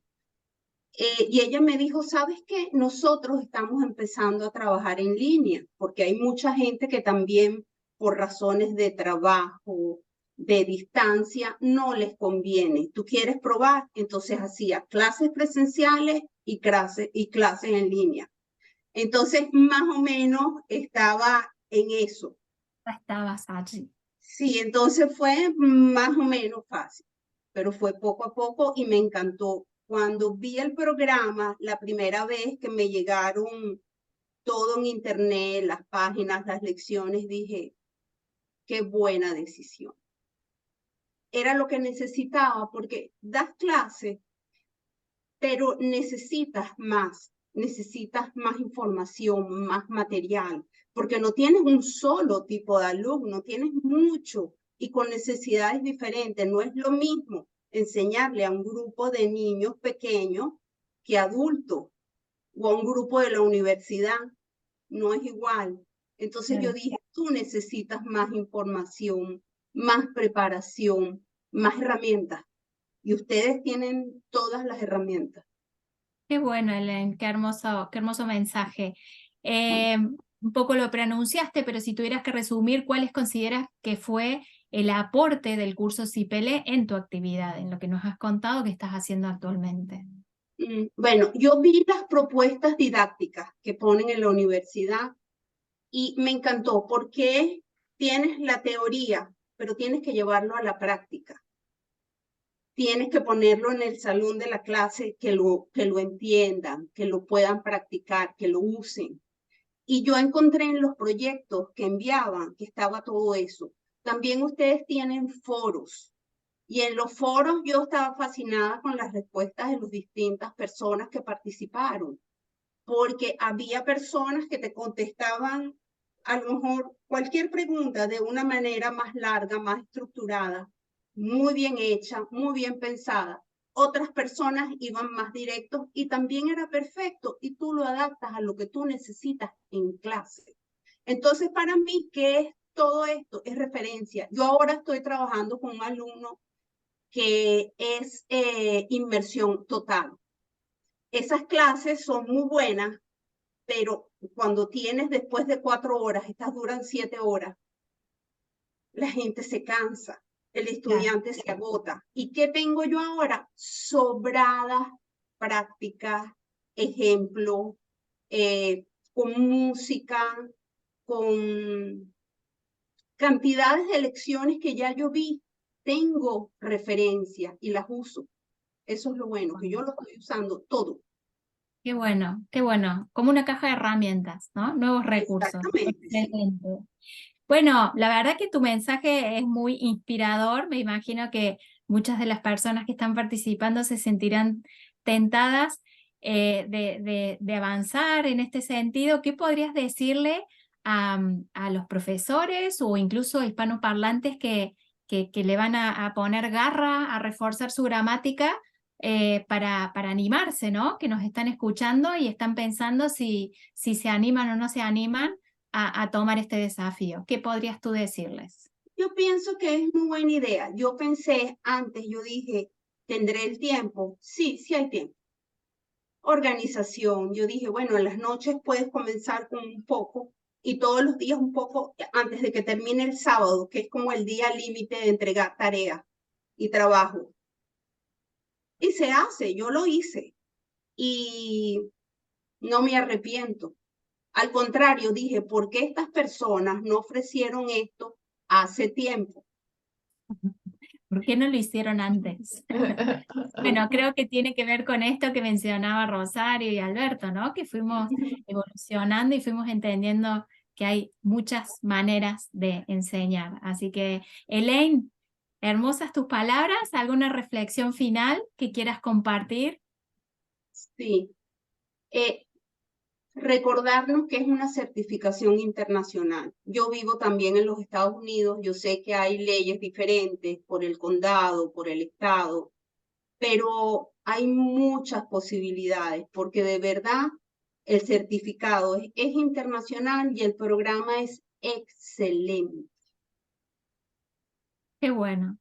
Y ella me dijo, ¿sabes qué? Nosotros estamos empezando a trabajar en línea, porque hay mucha gente que también por razones de trabajo, de distancia, no les conviene. ¿Tú quieres probar? Entonces hacía clases presenciales y clases en línea. Entonces, más o menos estaba en eso. Ya estabas allí. Sí, entonces fue más o menos fácil, pero fue poco a poco y me encantó. Cuando vi el programa, la primera vez que me llegaron todo en internet, las páginas, las lecciones, dije, qué buena decisión. era lo que necesitaba, porque das clase, pero necesitas más información, más material, porque no tienes un solo tipo de alumno, tienes mucho y con necesidades diferentes. No es lo mismo enseñarle a un grupo de niños pequeños que adultos o a un grupo de la universidad. No es igual. Entonces yo dije, tú necesitas más información, más preparación, más herramientas. Y ustedes tienen todas las herramientas. Qué bueno, Elaine, qué hermoso mensaje. Un poco lo preanunciaste, pero si tuvieras que resumir, ¿cuáles consideras que fue el aporte del curso CIPELE en tu actividad, en lo que nos has contado que estás haciendo actualmente? Bueno, yo vi las propuestas didácticas que ponen en la universidad y me encantó porque tienes la teoría, pero tienes que llevarlo a la práctica. Tienes que ponerlo en el salón de la clase, que lo entiendan, que lo puedan practicar, que lo usen. Y yo encontré en los proyectos que enviaban que estaba todo eso. También ustedes tienen foros. Y en los foros yo estaba fascinada con las respuestas de las distintas personas que participaron. Porque había personas que te contestaban a lo mejor cualquier pregunta de una manera más larga, más estructurada, muy bien hecha, muy bien pensada. Otras personas iban más directos y también era perfecto y tú lo adaptas a lo que tú necesitas en clase. Entonces, para mí, ¿qué es todo esto? Es referencia. Yo ahora estoy trabajando con un alumno que es inmersión total. Esas clases son muy buenas, pero cuando tienes después de 4 horas, estas duran 7 horas, la gente se cansa, el estudiante se agota. ¿Y qué tengo yo ahora? Sobradas prácticas, ejemplos, con música, con cantidades de lecciones que ya yo vi. Tengo referencia y las uso. Eso es lo bueno, que yo lo estoy usando todo. Qué bueno, como una caja de herramientas, ¿no? Nuevos recursos. Exactamente. Excelente. Bueno, la verdad que tu mensaje es muy inspirador. Me imagino que muchas de las personas que están participando se sentirán tentadas de avanzar en este sentido. ¿Qué podrías decirle a los profesores o incluso hispanoparlantes que le van a poner garra, a reforzar su gramática para animarse, ¿no? Que nos están escuchando y están pensando si se animan o no se animan a tomar este desafío? ¿Qué podrías tú decirles? Yo pienso que es muy buena idea. Yo pensé antes, yo dije, ¿tendré el tiempo? Sí, sí hay tiempo. Organización. Yo dije, bueno, en las noches puedes comenzar con un poco y todos los días un poco antes de que termine el sábado, que es como el día límite de entregar tareas y trabajo. Y se hace, yo lo hice y no me arrepiento. Al contrario, dije, ¿por qué estas personas no ofrecieron esto hace tiempo? ¿Por qué no lo hicieron antes? Bueno, creo que tiene que ver con esto que mencionaba Rosario y Alberto, ¿no? Que fuimos evolucionando y fuimos entendiendo que hay muchas maneras de enseñar. Así que, Elaine, hermosas tus palabras. ¿Alguna reflexión final que quieras compartir? Sí. Recordarnos que es una certificación internacional. Yo vivo también en los Estados Unidos, yo sé que hay leyes diferentes por el condado, por el estado, pero hay muchas posibilidades porque de verdad el certificado es internacional y el programa es excelente. Qué bueno.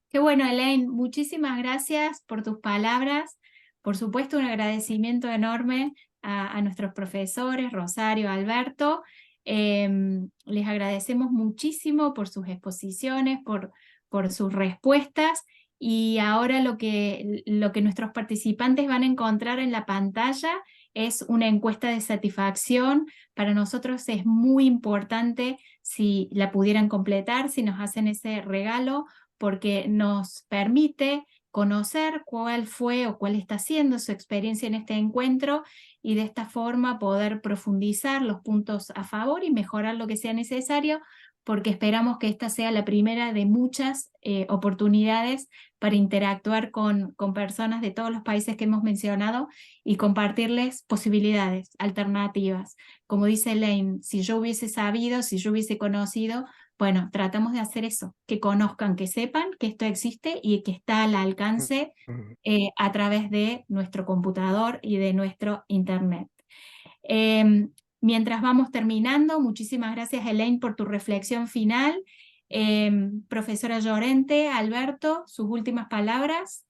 Qué bueno, Elaine. Muchísimas gracias por tus palabras. Por supuesto, un agradecimiento enorme a nuestros profesores, Rosario, Alberto. Les agradecemos muchísimo por sus exposiciones, por sus respuestas. Y ahora lo que nuestros participantes van a encontrar en la pantalla es una encuesta de satisfacción. Para nosotros es muy importante si la pudieran completar, si nos hacen ese regalo, porque nos permite conocer cuál fue o cuál está siendo su experiencia en este encuentro y de esta forma poder profundizar los puntos a favor y mejorar lo que sea necesario porque esperamos que esta sea la primera de muchas oportunidades para interactuar con personas de todos los países que hemos mencionado y compartirles posibilidades, alternativas. Como dice Elaine, si yo hubiese sabido, si yo hubiese conocido, bueno, tratamos de hacer eso, que conozcan, que sepan que esto existe y que está al alcance a través de nuestro computador y de nuestro internet. Mientras vamos terminando, muchísimas gracias Elaine por tu reflexión final. Profesora Llorente, Alberto, sus últimas palabras.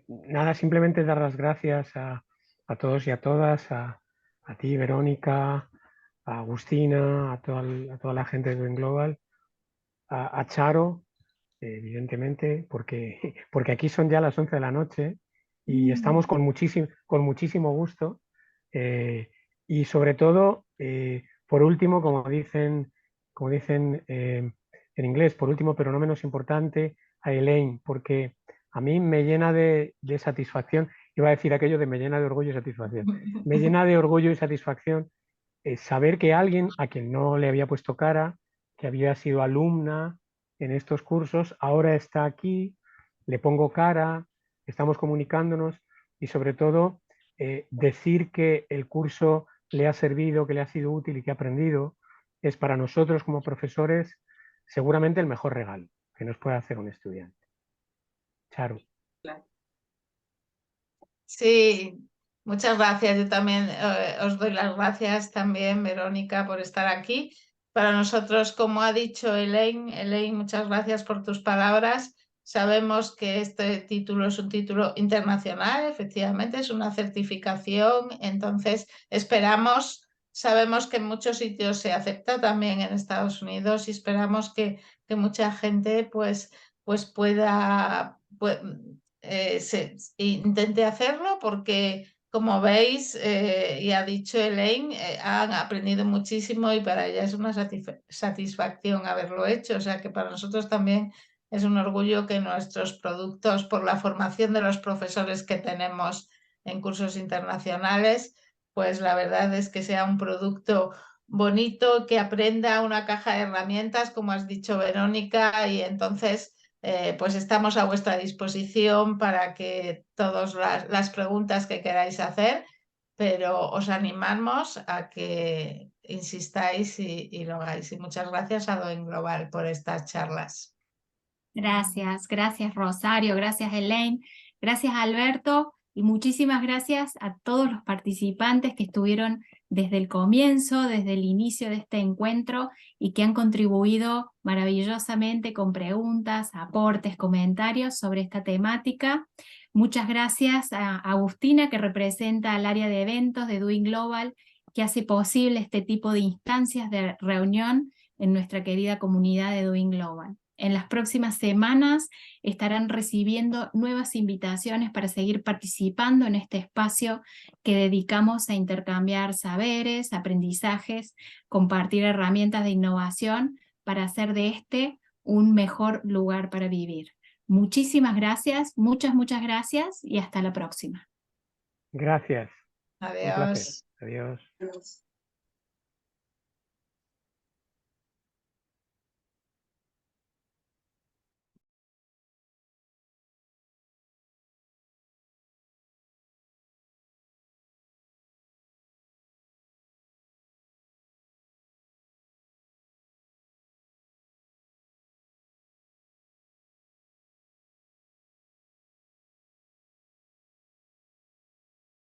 Nada, simplemente dar las gracias a todos y a todas, a ti, Verónica, a Agustina, a toda la gente de Doing Global, a Charo, evidentemente, porque aquí son ya las 11 de la noche y estamos con muchísimo gusto. Y sobre todo, por último, como dicen en inglés, por último, pero no menos importante, a Elaine, porque a mí me llena de satisfacción, iba a decir aquello de me llena de orgullo y satisfacción, me llena de orgullo y satisfacción saber que alguien a quien no le había puesto cara, que había sido alumna en estos cursos, ahora está aquí, le pongo cara, estamos comunicándonos y sobre todo decir que el curso le ha servido, que le ha sido útil y que ha aprendido, es para nosotros como profesores seguramente el mejor regalo que nos puede hacer un estudiante. Charo. Sí, muchas gracias. Yo también os doy las gracias también, Verónica, por estar aquí. Para nosotros, como ha dicho Elaine, muchas gracias por tus palabras. Sabemos que este título es un título internacional, efectivamente, es una certificación, entonces sabemos que en muchos sitios se acepta también en Estados Unidos y esperamos que mucha gente pues pueda intente hacerlo porque, como veis, y ha dicho Elaine, han aprendido muchísimo y para ella es una satisfacción haberlo hecho. O sea que para nosotros también es un orgullo que nuestros productos, por la formación de los profesores que tenemos en cursos internacionales, pues la verdad es que sea un producto bonito, que aprenda una caja de herramientas, como has dicho, Verónica, y entonces pues estamos a vuestra disposición para que todas las preguntas que queráis hacer, pero os animamos a que insistáis y lo hagáis. Y muchas gracias a Doing Global por estas charlas. Gracias Rosario, gracias Elaine, gracias Alberto y muchísimas gracias a todos los participantes que estuvieron desde el comienzo, desde el inicio de este encuentro y que han contribuido maravillosamente con preguntas, aportes, comentarios sobre esta temática. Muchas gracias a Agustina, que representa al área de eventos de Doing Global, que hace posible este tipo de instancias de reunión en nuestra querida comunidad de Doing Global. En las próximas semanas estarán recibiendo nuevas invitaciones para seguir participando en este espacio que dedicamos a intercambiar saberes, aprendizajes, compartir herramientas de innovación para hacer de este un mejor lugar para vivir. Muchísimas gracias, muchas gracias y hasta la próxima. Gracias. Adiós. Un placer. Adiós.